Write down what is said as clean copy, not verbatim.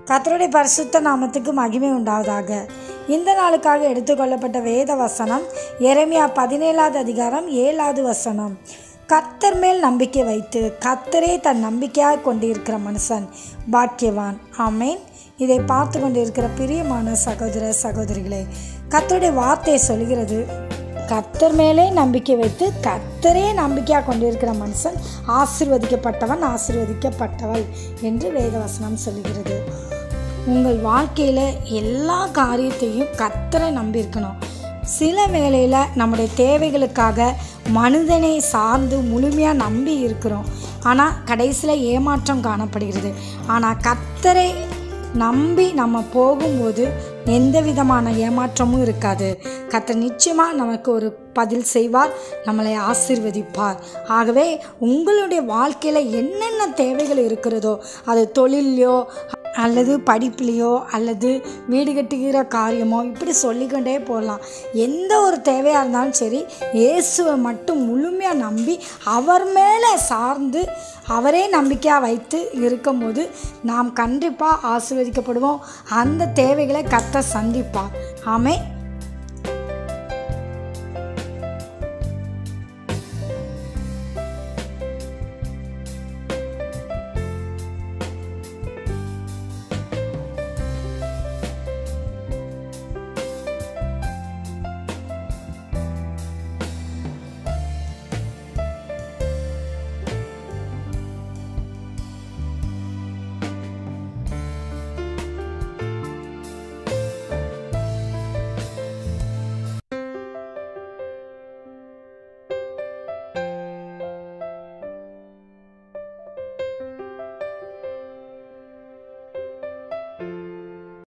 கர்த்தருடைய பரிசுத்த நாமத்துக்கு மகிமை உண்டாவதாக. இந்த நாளுக்காக எடுத்துக்கொள்ளப்பட்ட வேத வசனம் எரேமியா 17வது அதிகாரம் 7வது வசனம். கர்த்தர் மேல் நம்பிக்கை வைத்து கர்த்தரே தன் நம்பிக்கையாக கொண்டிருக்கிற மனுஷன் பாக்கியவான். ஆமேன். இதை பார்த்து கொண்டிருக்கிற பிரியமான சகோதர சகோதரிகளே, கர்த்தருடைய வார்த்தை சொல்கிறது, கர்த்தர் மேலே நம்பிக்கை வைத்து கர்த்தரே நம்பிக்கையாக கொண்டிருக்கிற மனுஷன் ஆசீர்வதிக்கப்பட்டவன் ஆசீர்வதிக்கப்பட்டவள் என்று வேதவசனம் சொல்கிறது. உங்கள் வாழ்க்கையில் எல்லா காரியத்தையும் கர்த்தரை நம்பியிருக்கணும். சில வேளையில் நம்முடைய தேவைகளுக்காக மனிதனை சார்ந்து முழுமையாக நம்பி இருக்கிறோம். ஆனால் கடைசியில் ஏமாற்றம் காணப்படுகிறது. ஆனால் கர்த்தரை நம்பி நம்ம போகும்போது எந்த விதமான ஏமாற்றமும் இருக்காது. கர்த்தர் நிச்சயமாக நமக்கு ஒரு பதில் செய்வார், நம்மளை ஆசீர்வதிப்பார். ஆகவே உங்களுடைய வாழ்க்கையில் என்னென்ன தேவைகள் இருக்கிறதோ, அது தொழிலையோ அல்லது படிப்புலையோ அல்லது வீடு கட்டுகிற காரியமோ, இப்படி சொல்லிக்கொண்டே போகலாம். எந்த ஒரு தேவையாக இருந்தாலும் சரி, இயேசுவை மட்டும் முழுமையாக நம்பி அவர் மேலே சார்ந்து அவரே நம்பிக்கையாக வைத்து இருக்கும்போது நாம் கண்டிப்பாக ஆசீர்வதிக்கப்படுவோம். அந்த தேவைகளை கர்த்தர் சந்திப்பார். ஆமென்.